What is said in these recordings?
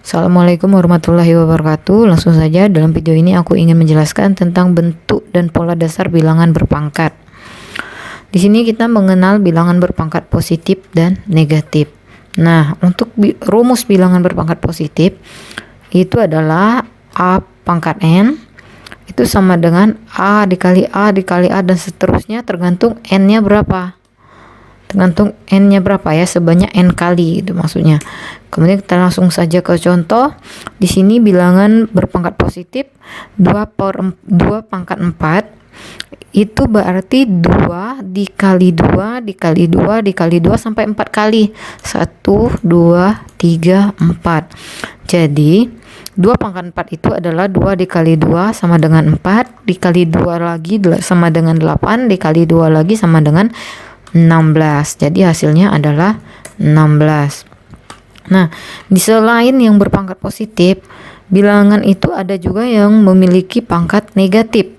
Assalamualaikum warahmatullahi wabarakatuh. Langsung saja, dalam video ini aku ingin menjelaskan tentang bentuk dan pola dasar bilangan berpangkat. Di sini kita mengenal bilangan berpangkat positif dan negatif. Nah, untuk rumus bilangan berpangkat positif itu adalah A pangkat N itu sama dengan A dikali A dikali A dan seterusnya, tergantung N-nya berapa. Tergantung N-nya berapa ya, sebanyak N kali itu maksudnya. Kemudian kita langsung saja ke contoh. Di sini bilangan berpangkat positif 2 pangkat 4 itu berarti 2 dikali 2 dikali 2 dikali 2 sampai 4 kali. 1, 2, 3, 4. Jadi 2 pangkat 4 itu adalah 2 dikali 2 sama dengan 4, dikali 2 lagi sama dengan 8, dikali 2 lagi sama dengan 16. Jadi hasilnya adalah 16. Nah, di selain yang berpangkat positif, bilangan itu ada juga yang memiliki pangkat negatif.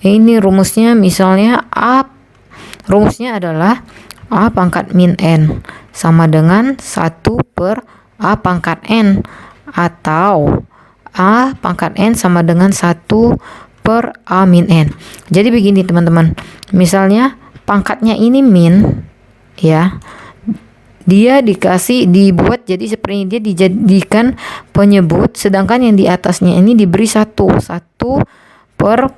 Ini rumusnya, misalnya rumusnya adalah A pangkat min N sama dengan 1 per A pangkat N, atau A pangkat N sama dengan 1 per A min N. Jadi begini teman-teman, misalnya pangkatnya ini min ya, dia dibuat jadi seperti ini, dia dijadikan penyebut, sedangkan yang di atasnya ini diberi 1 per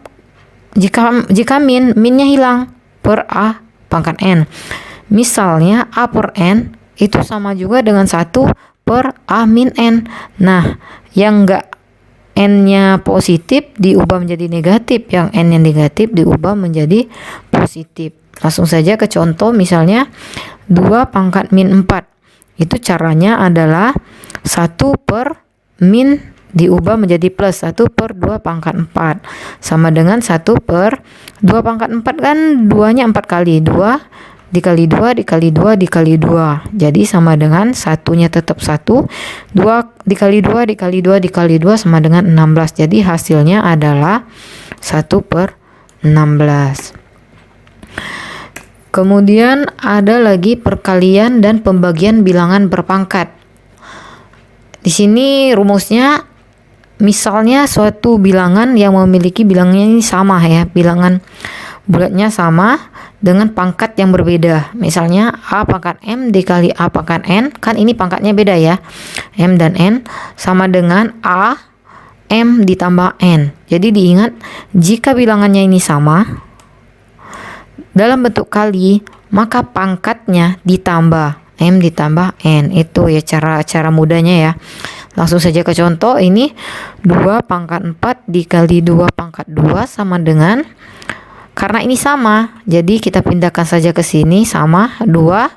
jika minnya hilang per A pangkat N. Misalnya A per N itu sama juga dengan 1 per A min N. Nah, yang enggak N-nya positif diubah menjadi negatif, yang N-nya negatif diubah menjadi positif. Langsung saja ke contoh, misalnya 2 pangkat min 4. Itu caranya adalah 1 per min diubah menjadi plus 1 per 2 pangkat 4 sama dengan 1 per 2 pangkat 4, kan 2-nya 4 kali, 2 dikali 2 dikali 2 dikali 2. Jadi sama dengan satunya tetap 1. 2 dikali 2 dikali 2 dikali 2 sama dengan 16. Jadi hasilnya adalah 1 per 16. Kemudian ada lagi perkalian dan pembagian bilangan berpangkat. Di sini rumusnya, misalnya suatu bilangan yang memiliki bilangnya ini sama ya, bilangan bulatnya sama dengan pangkat yang berbeda. Misalnya A pangkat M dikali A pangkat N, kan ini pangkatnya beda ya, M dan N, sama dengan A M ditambah N. Jadi diingat, jika bilangannya ini sama dalam bentuk kali, maka pangkatnya ditambah M ditambah N. Itu ya cara mudahnya ya. Langsung saja ke contoh, ini 2 pangkat 4 dikali 2 pangkat 2 sama dengan, karena ini sama, jadi kita pindahkan saja ke sini, sama 2.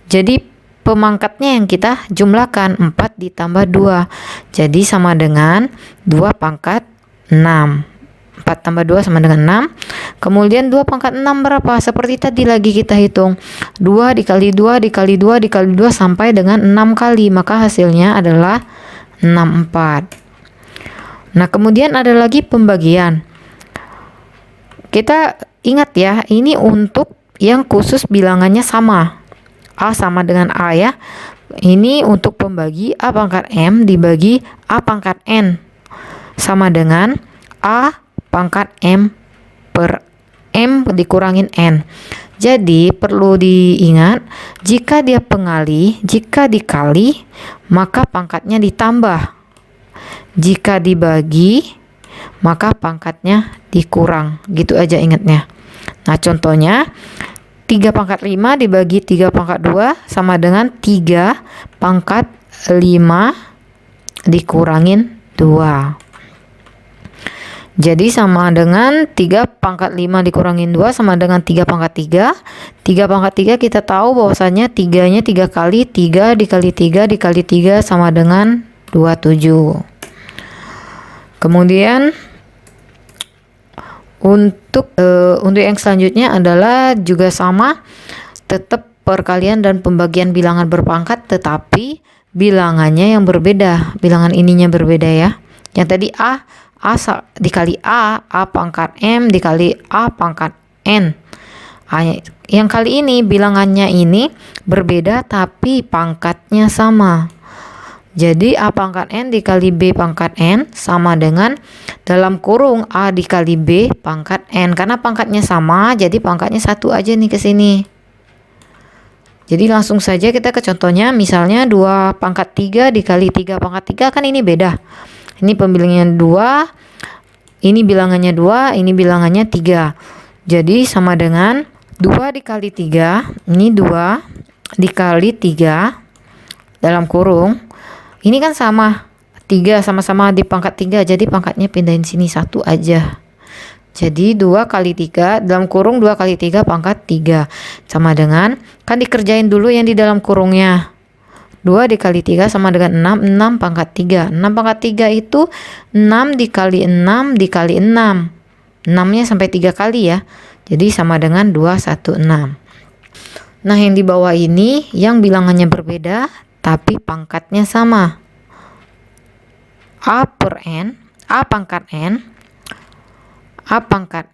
Jadi pemangkatnya yang kita jumlahkan, 4 ditambah 2. Jadi sama dengan 2 pangkat 6. 4 tambah 2 sama dengan 6. Kemudian 2 pangkat 6 berapa? Seperti tadi lagi kita hitung. 2 dikali 2 dikali 2 dikali 2 sampai dengan 6 kali. Maka hasilnya adalah 64. Nah, kemudian ada lagi pembagian. Kita ingat ya, ini untuk yang khusus bilangannya sama. A sama dengan A ya. Ini untuk pembagi A pangkat M dibagi A pangkat N sama dengan A pangkat M per M dikurangin N. Jadi perlu diingat, jika dia pengali, jika dikali, maka pangkatnya ditambah. Jika dibagi, maka pangkatnya dikurang. Gitu aja ingatnya. Nah, contohnya 3 pangkat 5 dibagi 3 pangkat 2 sama dengan 3 pangkat 5 dikurangin 2. Jadi sama dengan 3 pangkat 5 dikurangin 2 sama dengan 3 pangkat 3. 3 pangkat 3 kita tahu bahwasanya 3-nya 3 kali, 3 dikali 3 dikali 3 sama dengan 27. Kemudian untuk yang selanjutnya adalah juga sama, tetap perkalian dan pembagian bilangan berpangkat, tetapi bilangannya yang berbeda, bilangan ininya berbeda ya. Yang tadi A dikali A pangkat M dikali A pangkat N. Yang kali ini bilangannya ini berbeda tapi pangkatnya sama. Jadi A pangkat N dikali B pangkat N sama dengan dalam kurung A dikali B pangkat N. Karena pangkatnya sama, jadi pangkatnya 1 aja nih ke sini. Jadi langsung saja kita ke contohnya, misalnya 2 pangkat 3 dikali 3 pangkat 3, kan ini beda. Ini pembilangannya 2, ini bilangannya 2, ini bilangannya 3. Jadi sama dengan 2 dikali 3, ini 2 dikali 3 dalam kurung. Ini kan sama, 3 sama-sama di pangkat 3, jadi pangkatnya pindahin sini 1 aja. Jadi 2 kali 3 dalam kurung 2 kali 3 pangkat 3 sama dengan, kan dikerjain dulu yang di dalam kurungnya. 2 dikali 3 sama dengan 6, 6 pangkat 3. 6 pangkat 3 itu 6 dikali 6 dikali 6. 6-nya sampai 3 kali ya. Jadi sama dengan 216. Nah, yang di bawah ini yang bilangannya berbeda tapi pangkatnya sama. A per N, A pangkat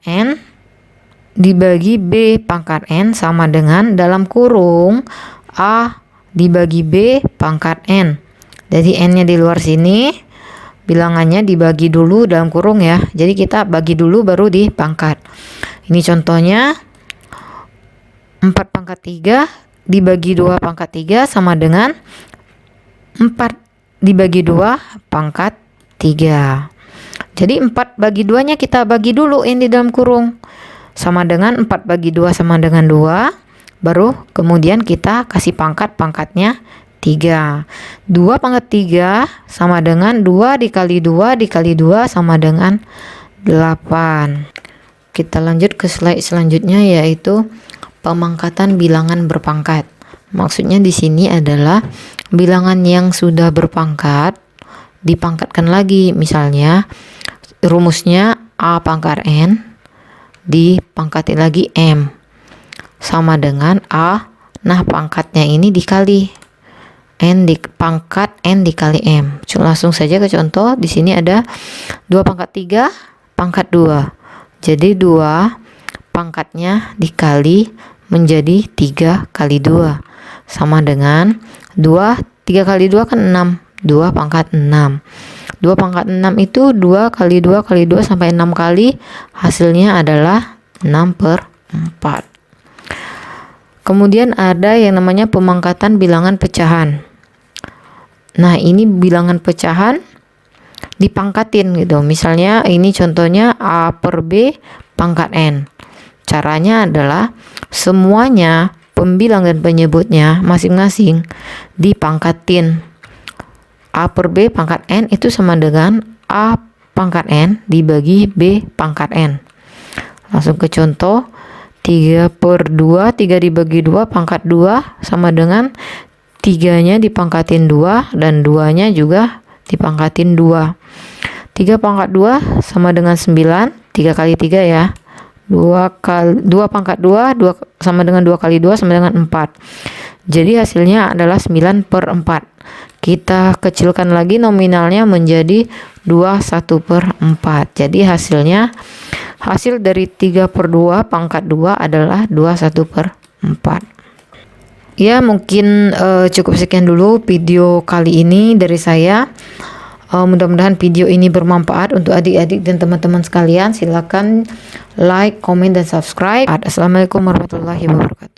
N dibagi B pangkat N sama dengan dalam kurung A dibagi B pangkat N. Jadi N-nya di luar sini, bilangannya dibagi dulu dalam kurung ya. Jadi kita bagi dulu baru dipangkat. Ini contohnya 4 pangkat 3 dibagi 2 pangkat 3 sama dengan 4 dibagi 2 pangkat 3. Jadi 4 bagi 2 nya kita bagi dulu ini di dalam kurung. Sama dengan 4 bagi 2 sama dengan 2. Baru kemudian kita kasih pangkat-pangkatnya 3. 2 pangkat 3 sama dengan 2 dikali 2 dikali 2 sama dengan 8. Kita lanjut ke slide selanjutnya, yaitu pemangkatan bilangan berpangkat. Maksudnya di sini adalah bilangan yang sudah berpangkat dipangkatkan lagi. Misalnya rumusnya A pangkat N dipangkati lagi M sama dengan A. Nah, pangkatnya ini dikali N pangkat N dikali M. Langsung saja ke contoh. Di sini ada 2 pangkat 3 pangkat 2. Jadi 2 pangkatnya dikali menjadi 3 kali 2 sama dengan 2, 3 kali 2 kan 6, 2 pangkat 6. 2 pangkat 6 itu 2 kali 2 kali 2 sampai 6 kali, hasilnya adalah 6/4. Kemudian ada yang namanya pemangkatan bilangan pecahan. Nah, ini bilangan pecahan dipangkatin gitu. Misalnya ini contohnya A per B pangkat N. Caranya adalah semuanya pembilang dan penyebutnya masing-masing dipangkatin. A per B pangkat N itu sama dengan A pangkat N dibagi B pangkat N. Langsung ke contoh. 3 per 2, 3 dibagi 2 pangkat 2 sama dengan 3-nya dipangkatin 2 dan 2-nya juga dipangkatin 2. 3 pangkat 2 sama dengan 9, 3 kali 3 ya. 2 pangkat 2, 2 sama dengan 2 kali 2 sama dengan 4. Jadi hasilnya adalah 9/4. Kita kecilkan lagi nominalnya menjadi 21/4. Jadi hasil dari 3/2 pangkat 2 adalah 21/4. Ya, mungkin cukup sekian dulu video kali ini dari saya. Mudah-mudahan video ini bermanfaat untuk adik-adik dan teman-teman sekalian. Silakan like, komen, dan subscribe. Assalamualaikum warahmatullahi wabarakatuh.